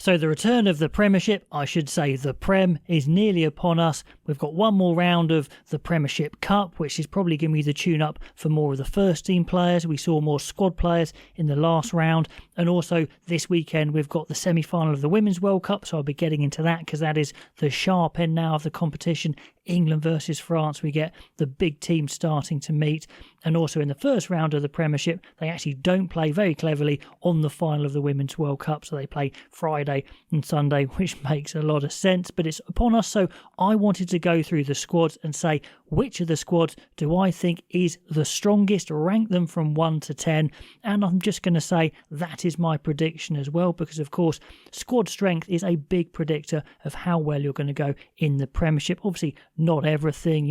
So the return of the Premiership, I should say the Prem, is nearly upon us. We've got one more round of the Premiership Cup, which is probably going to be the tune-up for more of the first-team players. We saw more squad players in the last round. And also this weekend, we've got the semi-final of the Women's World Cup, so I'll be getting into that because that is the sharp end now of the competition. England versus France, we get the big teams starting to meet. And also in the first round of the Premiership, they actually don't play very cleverly on the final of the Women's World Cup, so they play Friday and Sunday, which makes a lot of sense, but it's upon us. So I wanted to go through the squads and say which of the squads do I think is the strongest, rank them from 1 to 10, and I'm just going to say that is my prediction as well, because of course squad strength is a big predictor of how well you're going to go in the Premiership. Obviously not everything,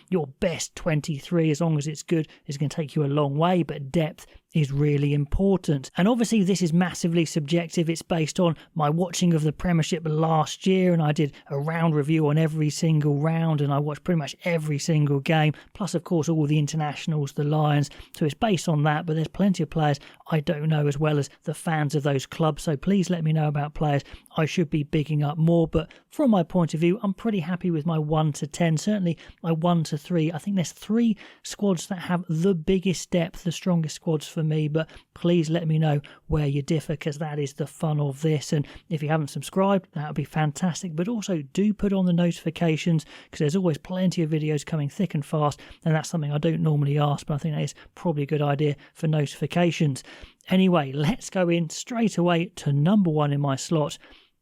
your best 23, as long as it's good, is going to take you a long way, but depth is really important. And obviously this is massively subjective. It's based on my watching of the Premiership last year, and I did a round review on every single round, and I watched pretty much every single game, plus of course all the internationals, the Lions. So it's based on that, but there's plenty of players I don't know, as well as the fans of those clubs. So please let me know about players I should be bigging up more. But from my point of view, I'm pretty happy with my 1 to 10, certainly my 1 to 3. I think there's 3 squads that have the biggest depth, the strongest squads for me, but please let me know where you differ, because that is the fun of this. And if you haven't subscribed, that would be fantastic, but also do put on the notifications, because there's always plenty of videos coming thick and fast, and that's something I don't normally ask, but I think that is probably a good idea for notifications. Anyway, let's go in straight away to number 1 in my slot,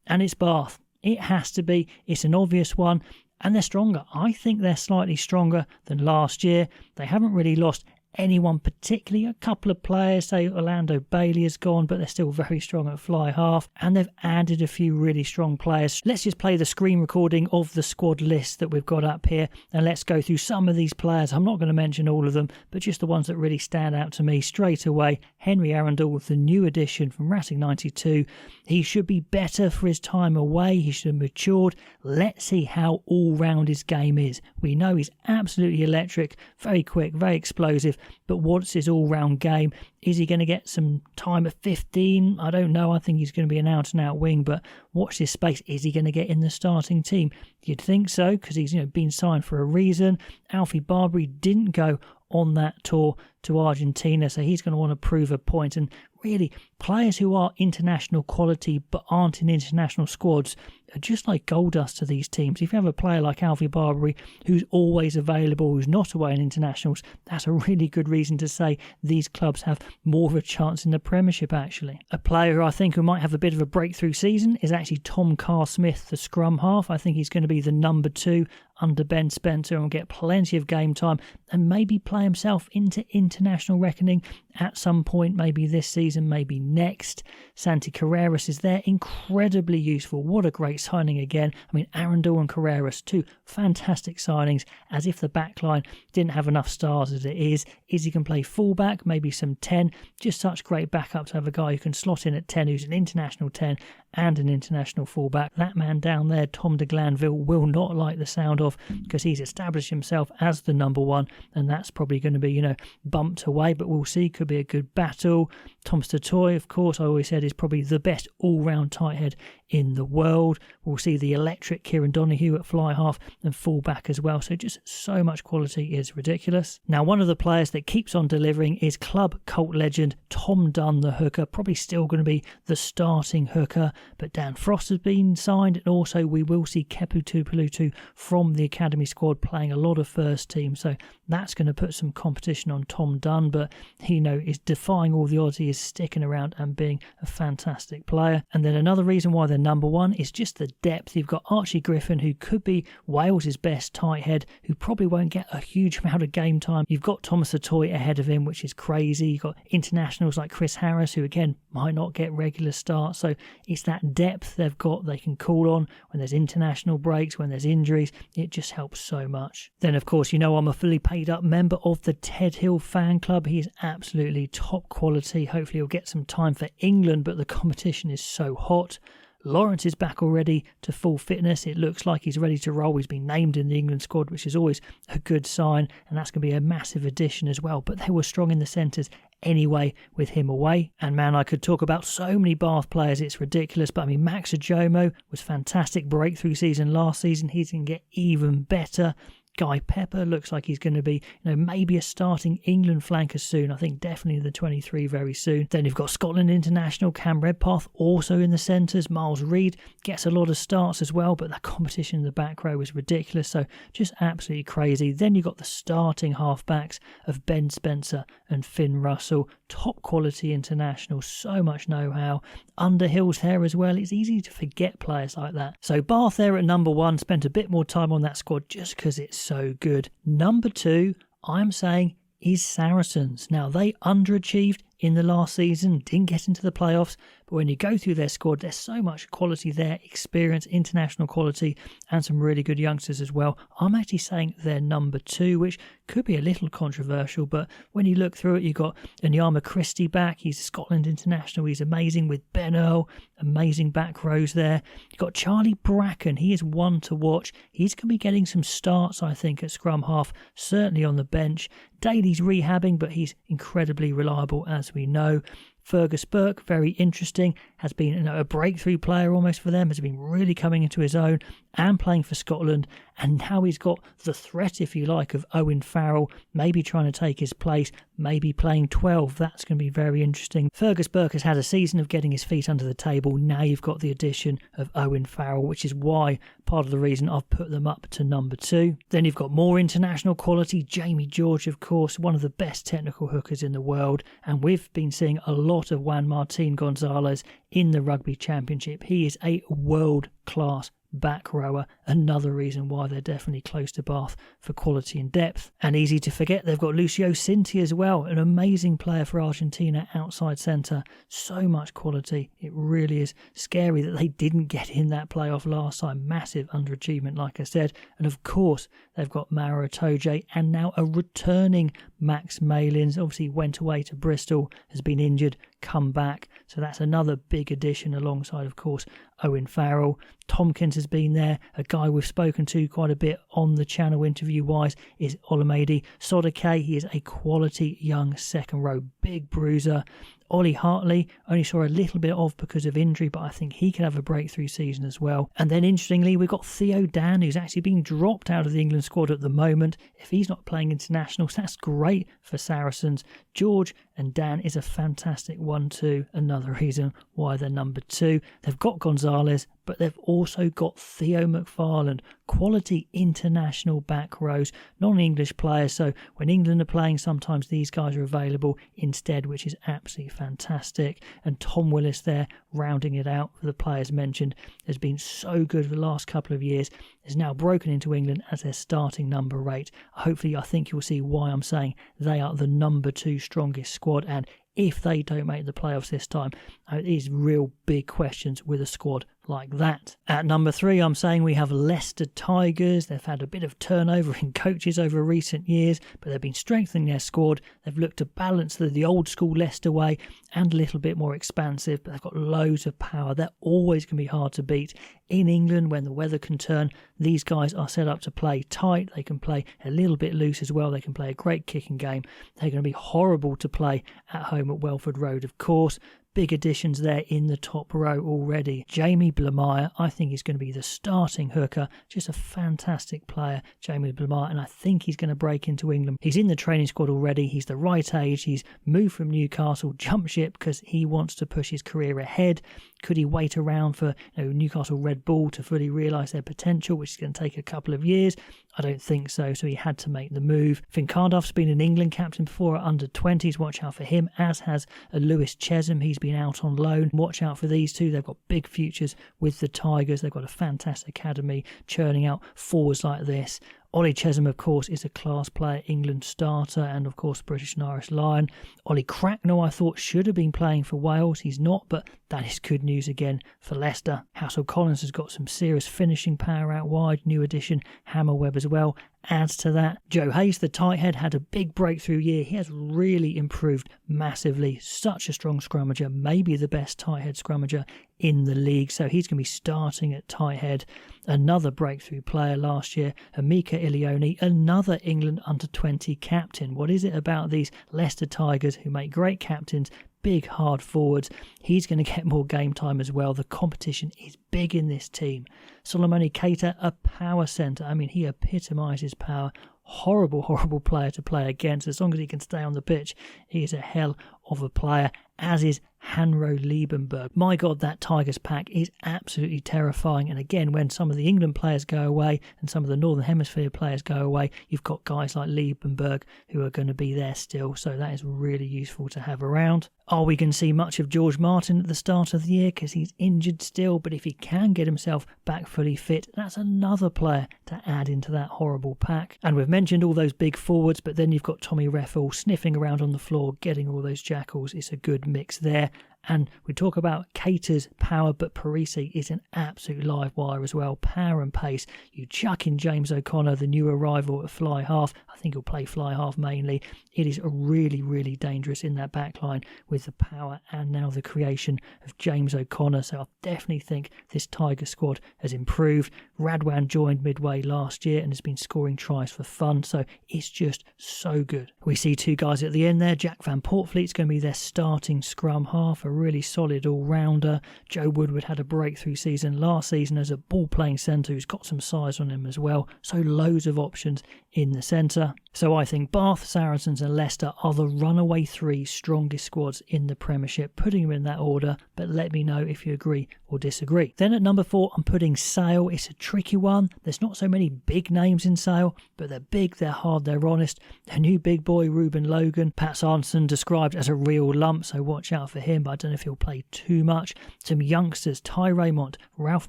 and it's Bath. It has to be. It's an obvious one, and they're stronger. I think they're slightly stronger than last year. They haven't really lost anyone particularly. A couple of players, say Orlando Bailey has gone, but they're still very strong at fly half, and they've added a few really strong players. Let's just play the screen recording of the squad list that we've got up here, and let's go through some of these players. I'm not going to mention all of them, but just the ones that really stand out to me straight away. Henry Arundel, the new addition from Racing 92. He should be better for his time away. He should have matured. Let's see how all-round his game is. We know he's absolutely electric, very quick, very explosive, but what's his all-round game? Is he going to get some time at 15? I don't know. I think he's going to be an out-and-out wing, but watch this space. Is he going to get in the starting team? You'd think so, because he's been signed for a reason. Alfie Barbary didn't go on that tour to Argentina, so he's going to want to prove a point. And really, players who are international quality but aren't in international squads are just like gold dust to these teams. If you have a player like Alfie Barbary who's always available, who's not away in internationals, that's a really good reason to say these clubs have more of a chance in the Premiership, actually. A player who I think who might have a bit of a breakthrough season is actually Tom Carr-Smith, the scrum half. I think he's going to be the number 2 under Ben Spencer and will get plenty of game time and maybe play himself into international reckoning at some point, maybe this season, maybe next. Santi Carreras is there, incredibly useful. What a great signing again. I mean, Arundel and Carreras, 2 fantastic signings, as if the backline didn't have enough stars as it is. Izzy can play fullback, maybe some 10. Just such great backup to have a guy who can slot in at 10, who's an international 10 and an international fullback. That man down there, Tom de Glanville, will not like the sound of, because he's established himself as the number 1, and that's probably going to be, bumped away, but we'll see. Could be a good battle. Tom Statoy, of course, I always said is probably the best all-round tight head in the world. We'll see the electric Kieran Donahue at fly half and fullback as well. So just so much quality is ridiculous. Now, one of the players that keeps on delivering is club cult legend Tom Dunn, the hooker. Probably still going to be the starting hooker, but Dan Frost has been signed, and also we will see Kepu Tupelutu from the academy squad playing a lot of first team. So that's going to put some competition on Tom Dunn, but he is defying all the odds. He is sticking around and being a fantastic player. And then another reason why they're number 1 is just the depth. You've got Archie Griffin, who could be Wales's best tight head, who probably won't get a huge amount of game time. You've got Thomas Satoy ahead of him, which is crazy. You've got internationals like Chris Harris, who again might not get regular starts. So it's that depth they've got they can call on when there's international breaks, when there's injuries. It just helps so much. Then of course, I'm a fully paid up member of the Ted Hill fan club. He is absolutely top quality. Hopefully he'll get some time for England, but the competition is so hot. Lawrence is back already to full fitness. It looks like he's ready to roll. He's been named in the England squad, which is always a good sign, and that's going to be a massive addition as well. But they were strong in the centres anyway with him away. And man, I could talk about so many Bath players, it's ridiculous. But I mean, Max Ajomo was fantastic breakthrough season last season. He's going to get even better. Guy Pepper looks like he's going to be, maybe a starting England flanker soon. I think definitely the 23 very soon. Then you've got Scotland international Cam Redpath also in the centres. Miles Reid gets a lot of starts as well, but the competition in the back row was ridiculous. So just absolutely crazy. Then you've got the starting halfbacks of Ben Spencer and Finn Russell. Top quality international, so much know-how. Underhill's there as well. It's easy to forget players like that. So Bath there at number 1, spent a bit more time on that squad just because it's so good. Number 2, I'm saying, is Saracens. Now, they underachieved in the last season, didn't get into the playoffs, but when you go through their squad, there's so much quality there, experience, international quality, and some really good youngsters as well. I'm actually saying they're number 2, which could be a little controversial, but when you look through it, you've got Onyama Christie back. He's a Scotland international. He's amazing with Ben Earl. Amazing back rows there. You've got Charlie Bracken. He is one to watch. He's going to be getting some starts, I think, at scrum half, certainly on the bench. Daly's rehabbing, but he's incredibly reliable, as we know. Fergus Burke, very interesting, has been a breakthrough player almost for them, has been really coming into his own and playing for Scotland, and now he's got the threat, if you like, of Owen Farrell, maybe trying to take his place, maybe playing 12. That's going to be very interesting. Fergus Burke has had a season of getting his feet under the table. Now you've got the addition of Owen Farrell, which is why part of the reason I've put them up to number 2. Then you've got more international quality. Jamie George, of course, one of the best technical hookers in the world, and we've been seeing a lot of Juan Martin Gonzalez in the Rugby Championship. He is a world-class back rower, another reason why they're definitely close to Bath for quality and depth. And easy to forget, they've got Lucio Cinti as well, an amazing player for Argentina outside centre. So much quality. It really is scary that they didn't get in that playoff last time. Massive underachievement, like I said. And of course, they've got Mara Itoje and now a returning Max Malins. Obviously went away to Bristol, has been injured, come back. So that's another big addition alongside, of course, Owen Farrell. Tompkins has been there. A guy we've spoken to quite a bit on the channel interview-wise is Olamide Sodake. He is a quality young second row big bruiser. Ollie Hartley only saw a little bit off because of injury, but I think he could have a breakthrough season as well. And then interestingly, we've got Theo Dan, who's actually being dropped out of the England squad at the moment. If he's not playing internationals, that's great for Saracens. George and Dan is a fantastic 1-2. Another reason why they're number 2. They've got Gonzalez, but they've also got Theo McFarland. Quality international back rows, non-English players. So when England are playing, sometimes these guys are available instead, which is absolutely fantastic. And Tom Willis there, rounding it out for the players mentioned, has been so good for the last couple of years. Is now broken into England as their starting number 8. Hopefully, I think you'll see why I'm saying they are the number 2 strongest squad. And if they don't make the playoffs this time, it is real big questions with a squad like that. At number 3, I'm saying we have Leicester Tigers. They've had a bit of turnover in coaches over recent years, but they've been strengthening their squad. They've looked to balance the old school Leicester way and a little bit more expansive, but they've got loads of power. They're always going to be hard to beat. In England, when the weather can turn, these guys are set up to play tight. They can play a little bit loose as well. They can play a great kicking game. They're going to be horrible to play at home at Welford Road, of course. Big additions there in the top row already. Jamie Blamire, I think he's going to be the starting hooker. Just a fantastic player, Jamie Blamire, and I think he's going to break into England. He's in the training squad already. He's the right age. He's moved from Newcastle, jumped ship because he wants to push his career ahead. Could he wait around for Newcastle Redbull to fully realise their potential, which is going to take a couple of years? I don't think so, so he had to make the move. Finn Carduff's been an England captain before at under-20s. Watch out for him, as has Lewis Chesham. He's been out on loan. Watch out for these two. They've got big futures with the Tigers. They've got a fantastic academy churning out forwards like this. Ollie Chesham, of course, is a class player, England starter, and of course British and Irish Lion. Ollie Cracknell, I thought, should have been playing for Wales. He's not, but that is good news again for Leicester. Hassel Collins has got some serious finishing power out wide. New addition, Hammer Webb as well, adds to that. Joe Hayes, the tight head, had a big breakthrough year. He has really improved massively. Such a strong scrummager, maybe the best tight head scrummager in the league, so he's going to be starting at tight head. Another breakthrough player last year, Amika Ilioni, another England under-20 captain. What is it about these Leicester Tigers who make great captains, big hard forwards? He's going to get more game time as well. The competition is big in this team. Solomoni Keita, a power centre. I mean, he epitomises power. Horrible player to play against. As long as he can stay on the pitch, he is a hell of a player, as is Hanro Liebenberg. My God, that Tigers pack is absolutely terrifying. And again, when some of the England players go away and some of the Northern Hemisphere players go away, you've got guys like Liebenberg who are going to be there still. So that is really useful to have around. Are we going to see much of George Martin at the start of the year because he's injured still? But if he can get himself back fully fit, that's another player to add into that horrible pack. And we've mentioned all those big forwards, but then you've got Tommy Reffell sniffing around on the floor, getting all those jackals. It's a good mix there. And we talk about Keita's power, but Parisi is an absolute live wire as well. Power and pace. You chuck in James O'Connor, the new arrival at fly half. I think he'll play fly half mainly. It is really dangerous in that back line with the power and now the creation of James O'Connor. So I definitely think this Tiger squad has improved. Radwan joined midway last year and has been scoring tries for fun. So it's just so good. We see two guys at the end there. Jack Van Portfleet's going to be their starting scrum half, a really solid all-rounder. Joe Woodward had a breakthrough season last season as a ball-playing centre who's got some size on him as well. So loads of options in the centre. So I think Bath, Saracens and Leicester are the runaway three strongest squads in the Premiership, putting them in that order, but let me know if you agree or disagree. Then at number 4, I'm putting Sale. It's a tricky one. There's not so many big names in Sale, but they're big, they're hard, they're honest. A new big boy, Ruben Logan. Pat Sarnson described as a real lump, so watch out for him, but I don't know if he'll play too much. Some youngsters, Ty Raymond, Ralph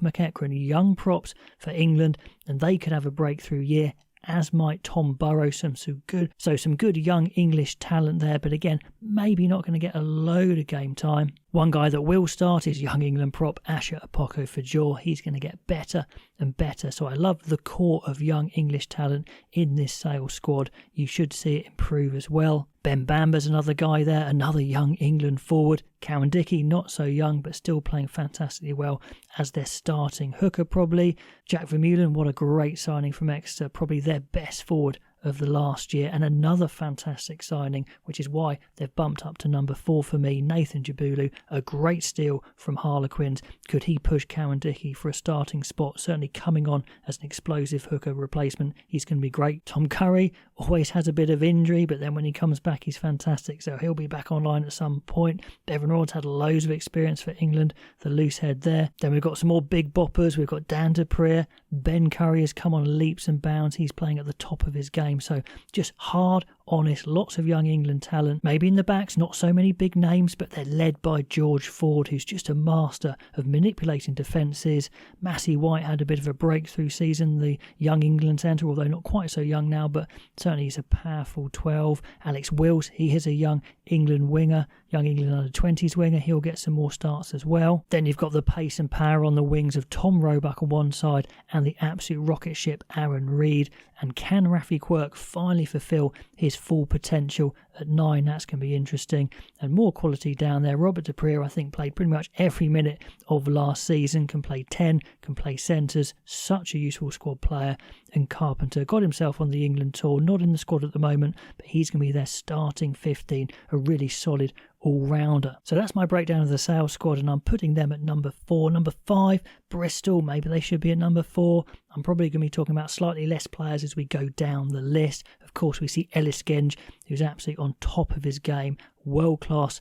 McEachran, young props for England, and they could have a breakthrough year, as might Tom Burrow. Some good young English talent there, but again, maybe not going to get a load of game time. One guy that will start is young England prop Asher Apoko Fajor. He's going to get better and better. So I love the core of young English talent in this Sale squad. You should see it improve as well. Ben Bamber's another guy there, another young England forward. Cowan Dickey, not so young, but still playing fantastically well as their starting hooker probably. Jack Vermeulen, what a great signing from Exeter, probably their best forward of the last year, and another fantastic signing, which is why they've bumped up to number 4 for me. Nathan Jabulu, a great steal from Harlequins. Could he push Cowan Dickey for a starting spot? Certainly coming on as an explosive hooker replacement, he's going to be great. Tom Curry always has a bit of injury, but then when he comes back, he's fantastic, so he'll be back online at some point. Bevan Rhodes had loads of experience for England, the loose head there. Then we've got some more big boppers. We've got Dan Dupree. Ben Curry has come on leaps and bounds. He's playing at the top of his game. So just hard, honest, lots of young England talent. Maybe in the backs, not so many big names, but they're led by George Ford, who's just a master of manipulating defences. Massey White had a bit of a breakthrough season, the young England centre, although not quite so young now, but certainly he's a powerful 12. Alex Wills, he is a young England winger, young England under-20s winger. He'll get some more starts as well. Then you've got the pace and power on the wings of Tom Roebuck on one side and the absolute rocket ship Aaron Reid. And can Rafi Quirk finally fulfil his full potential at 9? That's going to be interesting. And more quality down there. Robert Dupree, I think, played pretty much every minute of last season. Can play 10, can play centres. Such a useful squad player. And Carpenter got himself on the England tour. Not in the squad at the moment, but he's going to be their starting 15. A really solid all-rounder. So that's my breakdown of the Sale squad, and I'm putting them at number 4. Number 5, Bristol. Maybe they should be at number 4. I'm probably going to be talking about slightly less players as we go down the list. Of course, we see Ellis Genge, who's absolutely on top of his game. World-class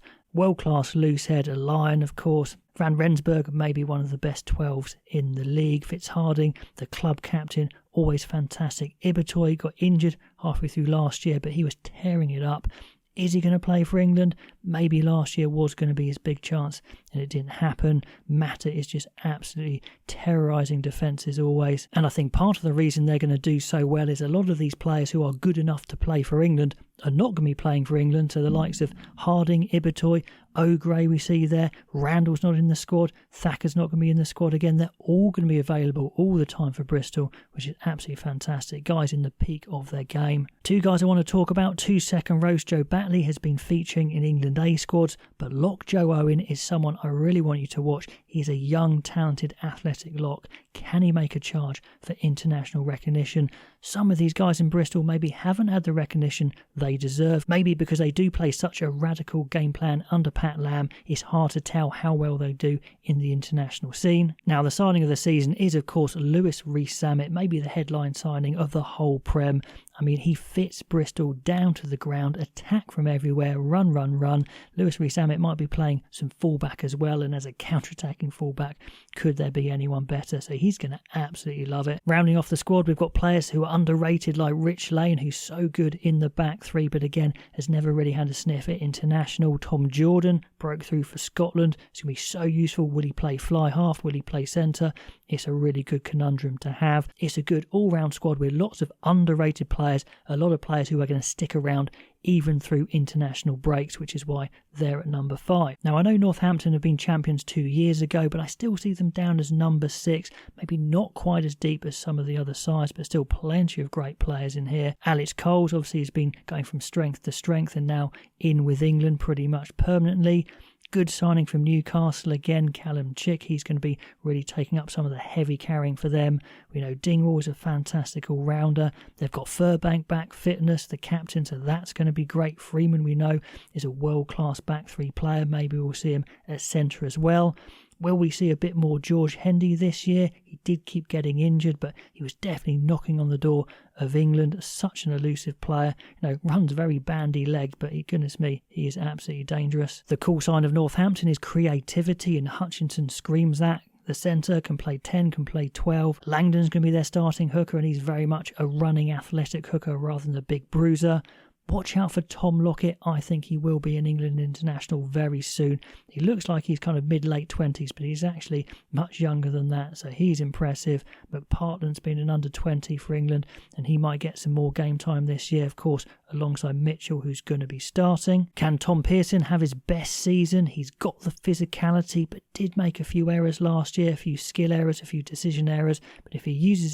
loose head, a lion, of course. Van Rensburg, maybe one of the best 12s in the league. Fitzharding, the club captain, always fantastic. Ibitoy got injured halfway through last year, but he was tearing it up. Is he going to play for England? Maybe last year was going to be his big chance and it didn't happen. Mata is just absolutely terrorising defences always. And I think part of the reason they're going to do so well is a lot of these players who are good enough to play for England are not going to be playing for England. So the likes of Harding, Ibitoy, O'Grey we see there, Randall's not in the squad, Thacker's not going to be in the squad again. They're all going to be available all the time for Bristol, which is absolutely fantastic. Guys in the peak of their game. Two guys I want to talk about, 2 second rows. Joe Batley has been featuring in England A squads, but lock Joe Owen is someone I really want you to watch. He's a young, talented, athletic lock. Can he make a charge for international recognition? Some of these guys in Bristol maybe haven't had the recognition they deserve, maybe because they do play such a radical game plan under Pat Lam. It's hard to tell how well they do in the international scene. Now, the signing of the season is, of course, Lewis Rees-Zammit, maybe the headline signing of the whole Prem. I mean, he fits Bristol down to the ground, attack from everywhere, run. Lewis Rees-Zammit might be playing some fullback as well, and as a counter-attacking fullback, could there be anyone better? So he's going to absolutely love it. Rounding off the squad, we've got players who are underrated like Rich Lane, who's so good in the back three, but again, has never really had a sniff at international. Tom Jordan broke through for Scotland. It's going to be so useful. Will he play fly half? Will he play centre? It's a really good conundrum to have. It's a good all-round squad with lots of underrated players, a lot of players who are going to stick around even through international breaks, which is why they're at number 5. Now, I know Northampton have been champions 2 years ago, but I still see them down as number 6, maybe not quite as deep as some of the other sides, but still plenty of great players in here. Alex Coles obviously has been going from strength to strength and now in with England pretty much permanently. Good signing from Newcastle again, Callum Chick. He's going to be really taking up some of the heavy carrying for them. We know Dingwall is a fantastic all-rounder. They've got Furbank back, fitness, the captain, so that's going to be great. Freeman, we know, is a world-class back three player. Maybe we'll see him at centre as well. Will we see a bit more George Hendy this year? He did keep getting injured, but he was definitely knocking on the door of England. Such an elusive player. Runs very bandy-legged, but goodness me, he is absolutely dangerous. The cool sign of Northampton is creativity, and Hutchinson screams that. The centre can play 10, can play 12. Langdon's going to be their starting hooker, and he's very much a running athletic hooker rather than a big bruiser. Watch out for Tom Lockett. I think he will be an England international very soon. He looks like he's kind of mid-late 20s, but he's actually much younger than that, so he's impressive. McPartland's been an under-20 for England, and he might get some more game time this year, of course, alongside Mitchell, who's going to be starting. Can Tom Pearson have his best season? He's got the physicality, but did make a few errors last year, a few skill errors, a few decision errors. But if he uses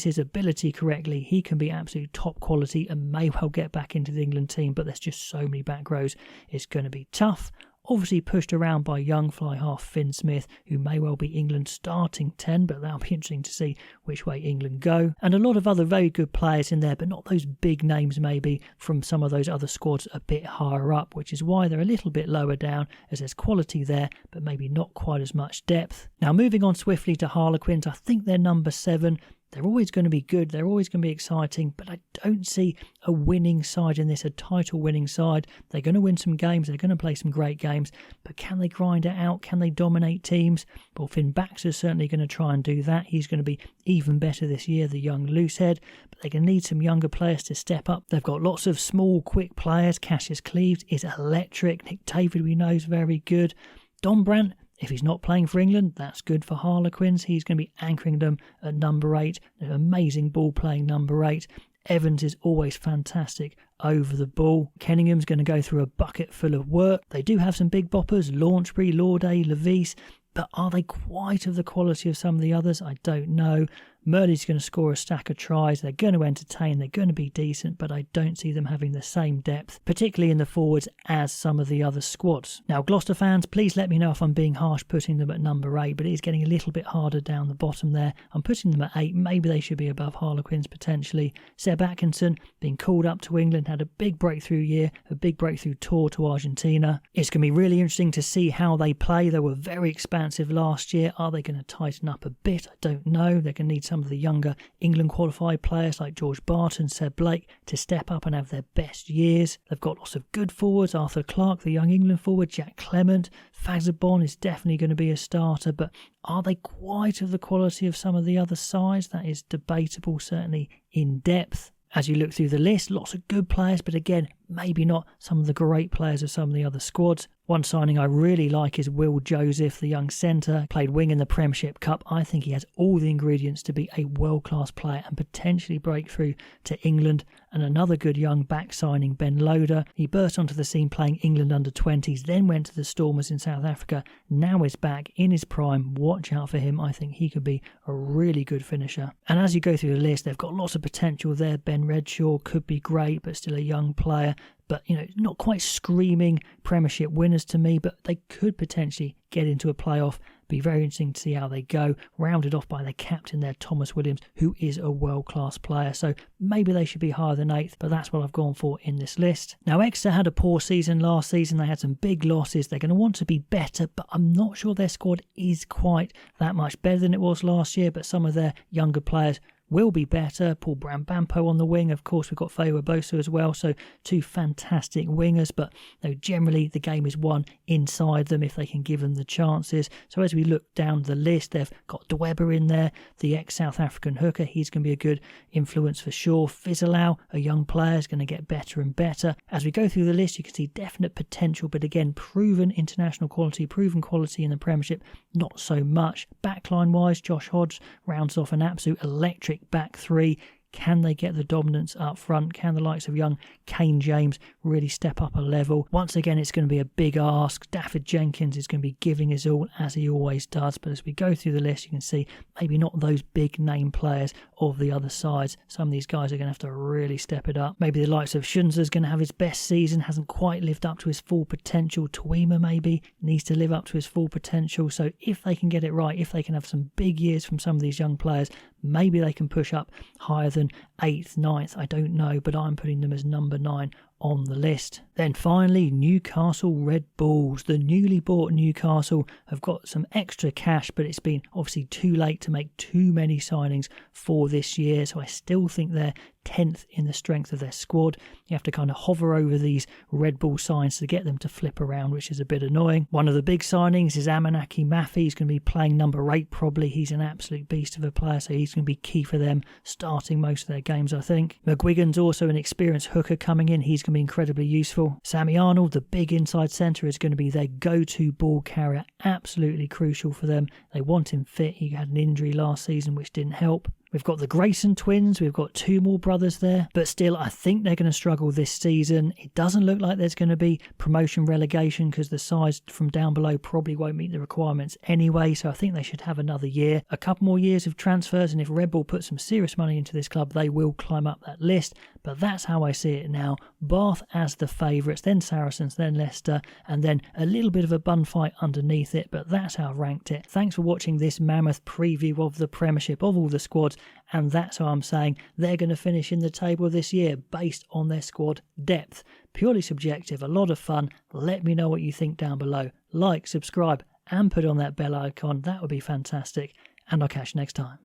his ability correctly, he can be absolute top quality and may well get back into the England team. But there's just so many back rows, it's going to be tough. Obviously pushed around by young fly half Finn Smith, who may well be England's starting 10, but that'll be interesting to see which way England go. And a lot of other very good players in there, but not those big names maybe from some of those other squads a bit higher up, which is why they're a little bit lower down, as there's quality there, but maybe not quite as much depth. Now, moving on swiftly to Harlequins, I think they're number 7. They're always going to be good, they're always going to be exciting, but I don't see a winning side in this, a title-winning side. They're going to win some games, they're going to play some great games, but can they grind it out? Can they dominate teams? Well, Finn Baxter's certainly going to try and do that. He's going to be even better this year, the young loosehead, but they're going to need some younger players to step up. They've got lots of small, quick players. Cassius Cleves is electric. Nick David, we know, is very good. Don Brandt, if he's not playing for England, that's good for Harlequins. He's going to be anchoring them at number 8. An amazing ball-playing number 8. Evans is always fantastic over the ball. Kenningham's going to go through a bucket full of work. They do have some big boppers, Launchbury, Lauday, Levis, but are they quite of the quality of some of the others? I don't know. Murley's going to score a stack of tries. They're going to entertain. They're going to be decent, but I don't see them having the same depth, particularly in the forwards, as some of the other squads. Now, Gloucester fans, please let me know if I'm being harsh putting them at number 8, but it is getting a little bit harder down the bottom there. I'm putting them at 8. Maybe they should be above Harlequins potentially. Seb Atkinson, being called up to England, had a big breakthrough year, a big breakthrough tour to Argentina. It's going to be really interesting to see how they play. They were very expansive last year. Are they going to tighten up a bit? I don't know. They're going to need some of the younger England qualified players like George Barton, Seb Blake to step up and have their best years. They've got lots of good forwards. Arthur Clark, the young England forward, Jack Clement, Fazabon is definitely going to be a starter, but are they quite of the quality of some of the other sides? That is debatable, certainly in depth. As you look through the list, lots of good players, but again, maybe not some of the great players of some of the other squads. One signing I really like is Will Joseph, the young centre, played wing in the Premiership Cup. I think he has all the ingredients to be a world-class player and potentially break through to England. And another good young back signing, Ben Loader. He burst onto the scene playing England under-20s, then went to the Stormers in South Africa. Now is back in his prime. Watch out for him. I think he could be a really good finisher. And as you go through the list, they've got lots of potential there. Ben Redshaw could be great, but still a young player. But, not quite screaming Premiership winners to me, but they could potentially get into a playoff. Be very interesting to see how they go. Rounded off by their captain there, Thomas Williams, who is a world-class player. So maybe they should be higher than 8th, but that's what I've gone for in this list. Now, Exeter had a poor season last season. They had some big losses. They're going to want to be better, but I'm not sure their squad is quite that much better than it was last year, but some of their younger players will be better. Paul Brambampo on the wing. Of course, we've got Feo Bosu as well. So 2 fantastic wingers, but generally the game is won inside them if they can give them the chances. So as we look down the list, they've got Dweber in there, the ex-South African hooker. He's going to be a good influence for sure. Fizelau, a young player, is going to get better and better. As we go through the list, you can see definite potential, but again, proven international quality, proven quality in the Premiership, not so much. Backline-wise, Josh Hodge rounds off an absolute electric back 3. Can they get the dominance up front? Can the likes of young Kane James really step up a level? Once again, it's going to be a big ask. David Jenkins is going to be giving his all, as he always does. But as we go through the list, you can see maybe not those big name players of the other sides. Some of these guys are going to have to really step it up. Maybe the likes of Shunza is going to have his best season, hasn't quite lived up to his full potential. Tuima maybe needs to live up to his full potential. So if they can get it right, if they can have some big years from some of these young players, maybe they can push up higher than 8th, 9th, I don't know, but I'm putting them as number 9 on the list. Then finally, Newcastle Red Bulls. The newly bought Newcastle have got some extra cash, but it's been obviously too late to make too many signings for this year, so I still think they're 10th in the strength of their squad. You have to kind of hover over these Red Bull signs to get them to flip around, which is a bit annoying. One of the big signings is Amanaki Mafi. He's going to be playing number 8 probably. He's an absolute beast of a player, so he's going to be key for them, starting most of their games, I think. McGuigan's also an experienced hooker coming in. He's going to be incredibly useful. Sammy Arnold, the big inside centre, is going to be their go-to ball carrier. Absolutely crucial for them. They want him fit. He had an injury last season which didn't help. We've got the Grayson twins. We've got 2 more brothers there. But still, I think they're going to struggle this season. It doesn't look like there's going to be promotion relegation because the sides from down below probably won't meet the requirements anyway. So I think they should have another year. A couple more years of transfers. And if Red Bull put some serious money into this club, they will climb up that list. But that's how I see it now. Bath as the favourites, then Saracens, then Leicester, and then a little bit of a bun fight underneath it. But that's how I've ranked it. Thanks for watching this mammoth preview of the Premiership, of all the squads. And that's how I'm saying they're going to finish in the table this year based on their squad depth. Purely subjective, a lot of fun. Let me know what you think down below. Like, subscribe, and put on that bell icon. That would be fantastic. And I'll catch you next time.